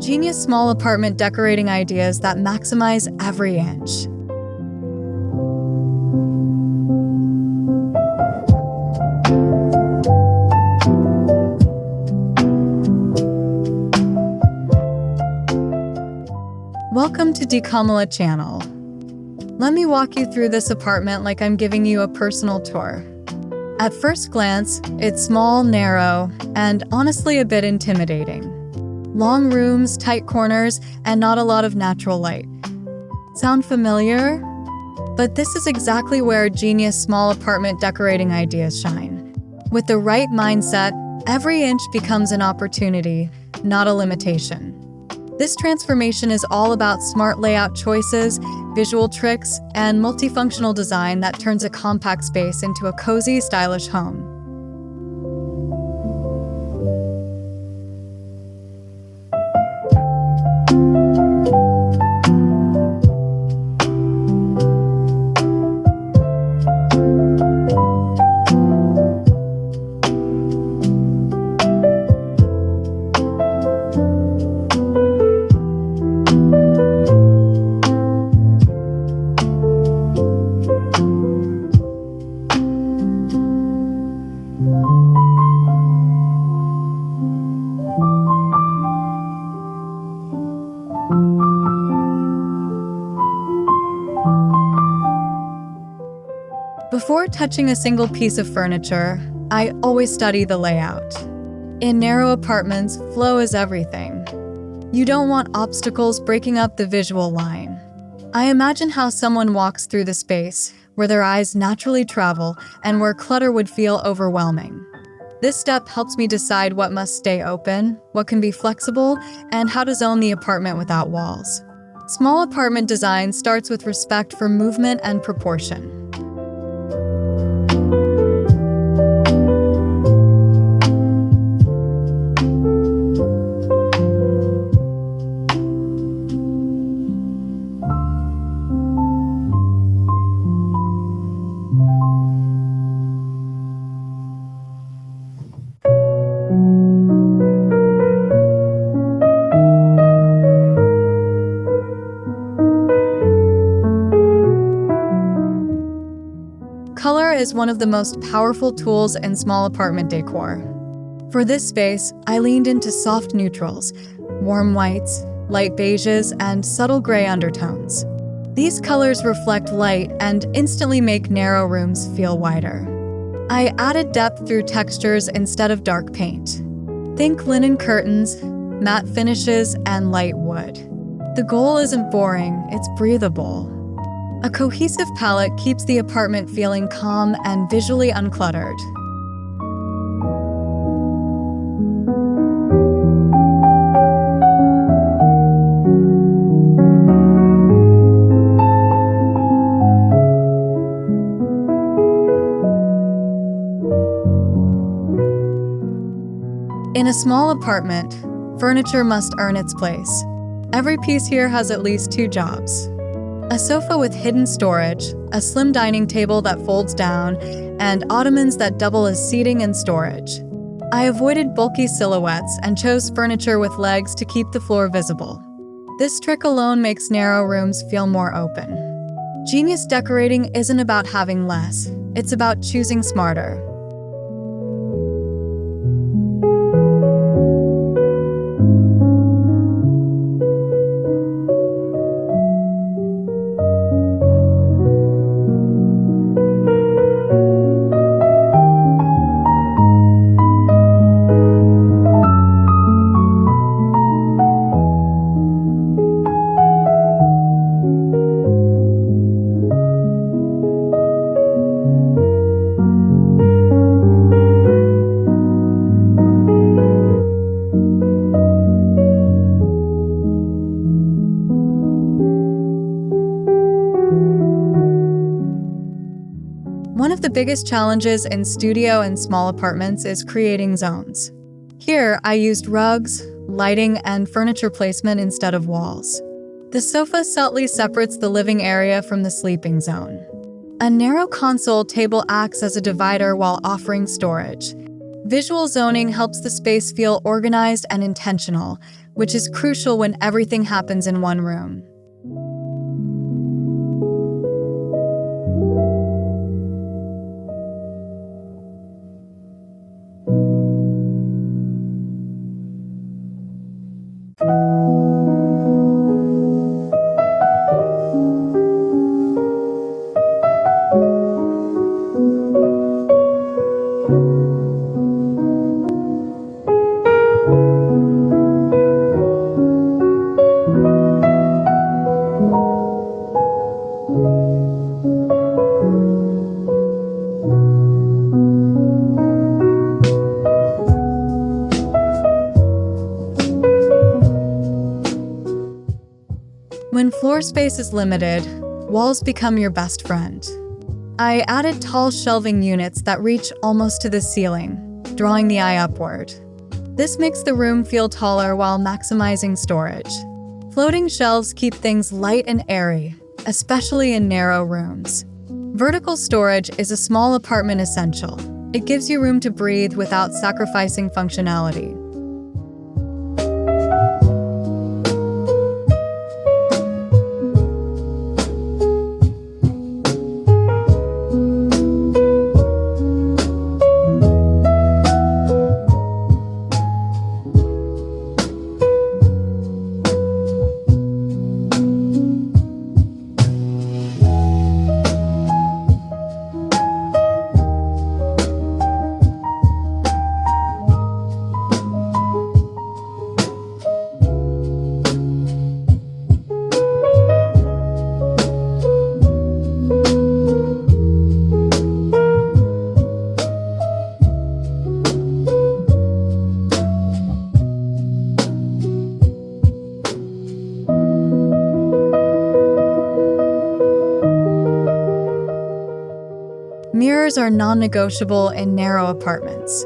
Genius small apartment decorating ideas that maximize every inch. Welcome to Decor channel. Let me walk you through this apartment like I'm giving you a personal tour. At first glance, it's small, narrow, and honestly a bit intimidating. Long rooms, tight corners, and not a lot of natural light. Sound familiar? But this is exactly where genius small apartment decorating ideas shine. With the right mindset, every inch becomes an opportunity, not a limitation. This transformation is all about smart layout choices, visual tricks, and multifunctional design that turns a compact space into a cozy, stylish home. Before touching a single piece of furniture, I always study the layout. In narrow apartments, flow is everything. You don't want obstacles breaking up the visual line. I imagine how someone walks through the space, where their eyes naturally travel and where clutter would feel overwhelming. This step helps me decide what must stay open, what can be flexible, and how to zone the apartment without walls. Small apartment design starts with respect for movement and proportion. Color is one of the most powerful tools in small apartment decor. For this space, I leaned into soft neutrals, warm whites, light beiges, and subtle gray undertones. These colors reflect light and instantly make narrow rooms feel wider. I added depth through textures instead of dark paint. Think linen curtains, matte finishes, and light wood. The goal isn't boring, it's breathable. A cohesive palette keeps the apartment feeling calm and visually uncluttered. In a small apartment, furniture must earn its place. Every piece here has at least two jobs. A sofa with hidden storage, a slim dining table that folds down, and ottomans that double as seating and storage. I avoided bulky silhouettes and chose furniture with legs to keep the floor visible. This trick alone makes narrow rooms feel more open. Genius decorating isn't about having less, it's about choosing smarter. One of the biggest challenges in studio and small apartments is creating zones. Here, I used rugs, lighting, and furniture placement instead of walls. The sofa subtly separates the living area from the sleeping zone. A narrow console table acts as a divider while offering storage. Visual zoning helps the space feel organized and intentional, which is crucial when everything happens in one room. When floor space is limited, walls become your best friend. I added tall shelving units that reach almost to the ceiling, drawing the eye upward. This makes the room feel taller while maximizing storage. Floating shelves keep things light and airy, especially in narrow rooms. Vertical storage is a small apartment essential. It gives you room to breathe without sacrificing functionality. Mirrors are non-negotiable in narrow apartments.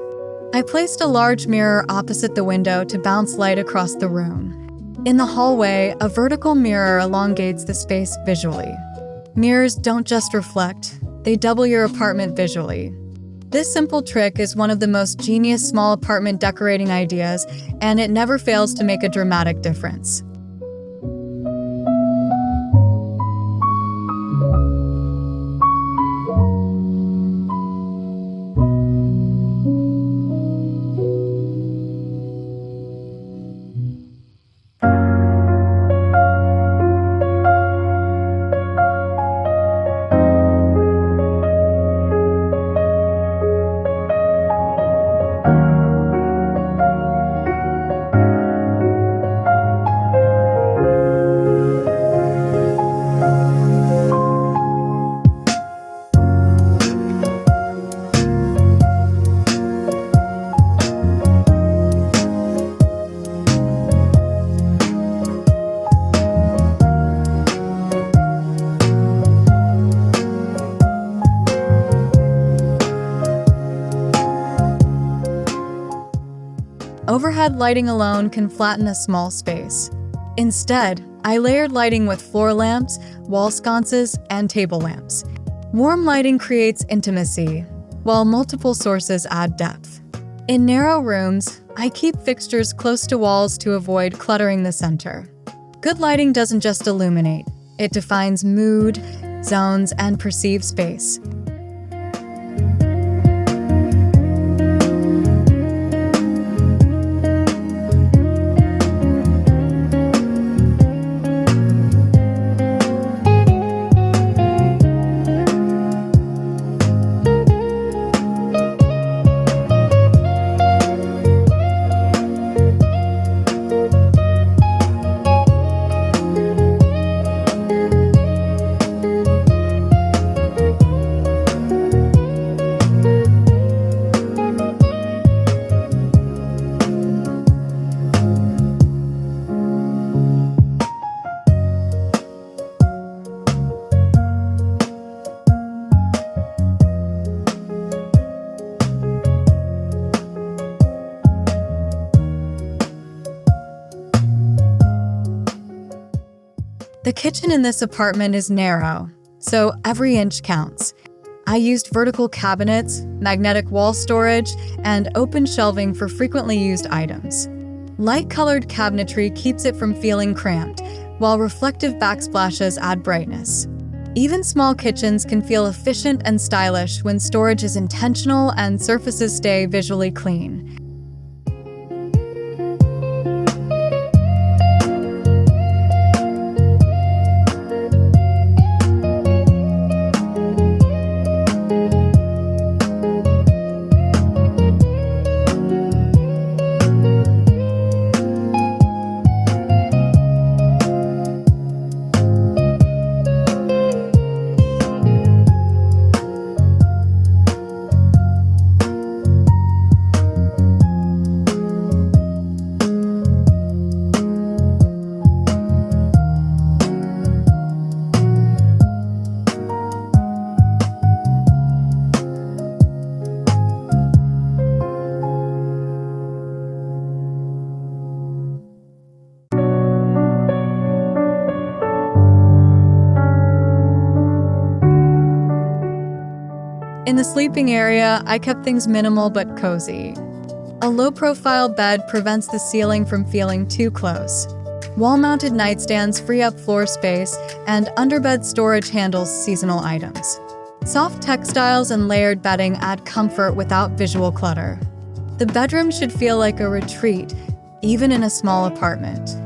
I placed a large mirror opposite the window to bounce light across the room. In the hallway, a vertical mirror elongates the space visually. Mirrors don't just reflect, they double your apartment visually. This simple trick is one of the most genius small apartment decorating ideas, and it never fails to make a dramatic difference. Overhead lighting alone can flatten a small space. Instead, I layered lighting with floor lamps, wall sconces, and table lamps. Warm lighting creates intimacy, while multiple sources add depth. In narrow rooms, I keep fixtures close to walls to avoid cluttering the center. Good lighting doesn't just illuminate, it defines mood, zones, and perceived space. The kitchen in this apartment is narrow, so every inch counts. I used vertical cabinets, magnetic wall storage, and open shelving for frequently used items. Light-colored cabinetry keeps it from feeling cramped, while reflective backsplashes add brightness. Even small kitchens can feel efficient and stylish when storage is intentional and surfaces stay visually clean. In the sleeping area, I kept things minimal but cozy. A low-profile bed prevents the ceiling from feeling too close. Wall-mounted nightstands free up floor space, and underbed storage handles seasonal items. Soft textiles and layered bedding add comfort without visual clutter. The bedroom should feel like a retreat, even in a small apartment.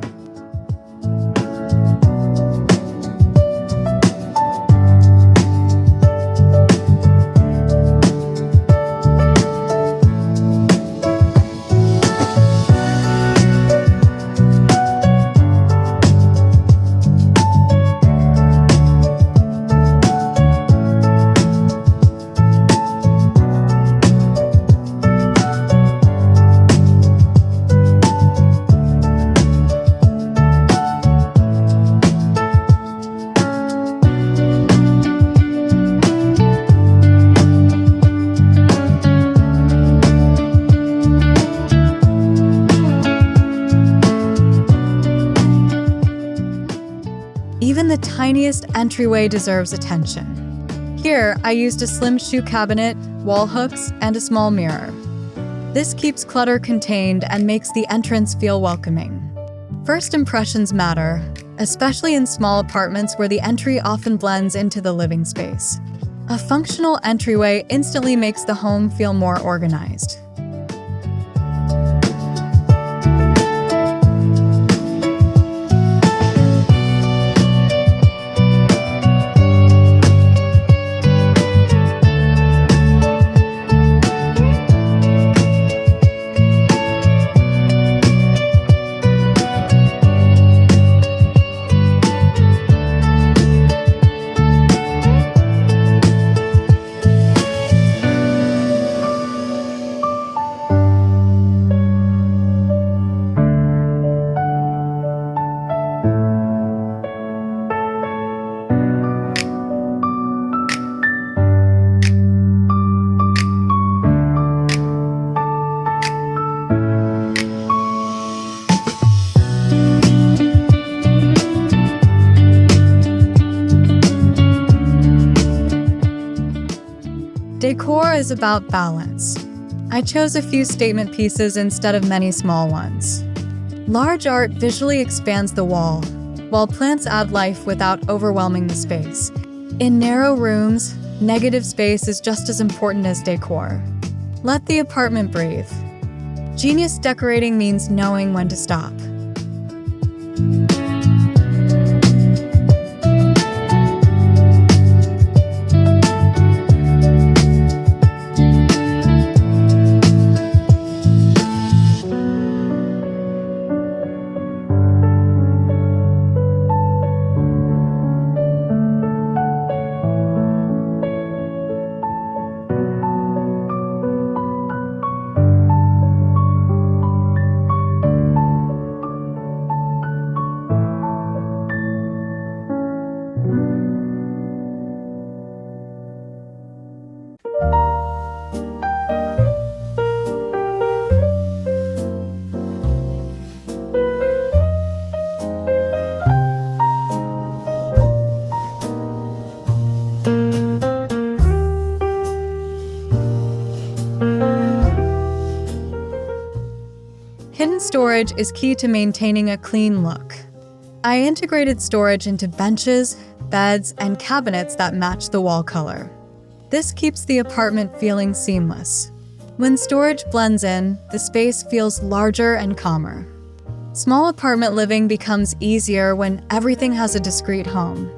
Even the tiniest entryway deserves attention. Here, I used a slim shoe cabinet, wall hooks, and a small mirror. This keeps clutter contained and makes the entrance feel welcoming. First impressions matter, especially in small apartments where the entry often blends into the living space. A functional entryway instantly makes the home feel more organized. Decor is about balance. I chose a few statement pieces instead of many small ones. Large art visually expands the wall, while plants add life without overwhelming the space. In narrow rooms, negative space is just as important as decor. Let the apartment breathe. Genius decorating means knowing when to stop. storage is key to maintaining a clean look. I integrated storage into benches, beds, and cabinets that match the wall color. This keeps the apartment feeling seamless. When storage blends in, the space feels larger and calmer. Small apartment living becomes easier when everything has a discrete home.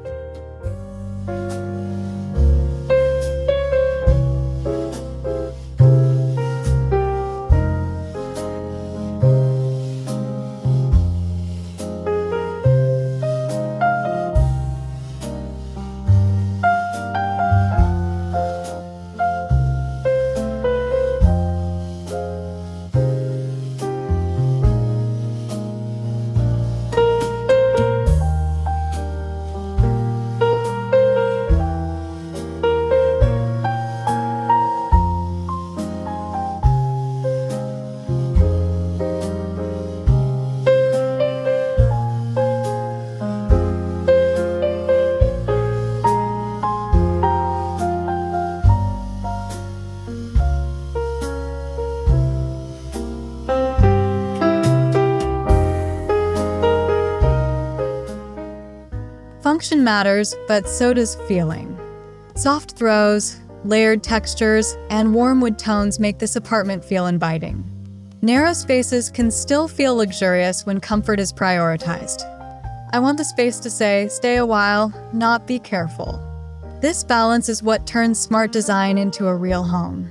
Function matters, but so does feeling. Soft throws, layered textures, and warm wood tones make this apartment feel inviting. Narrow spaces can still feel luxurious when comfort is prioritized. I want the space to say, stay a while, not be careful. This balance is what turns smart design into a real home.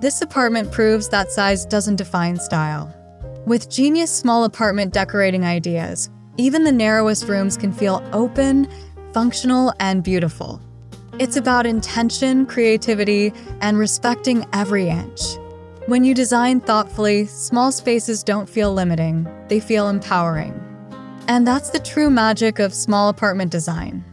This apartment proves that size doesn't define style. With genius small apartment decorating ideas, even the narrowest rooms can feel open, functional, and beautiful. It's about intention, creativity, and respecting every inch. When you design thoughtfully, small spaces don't feel limiting, they feel empowering. And that's the true magic of small apartment design.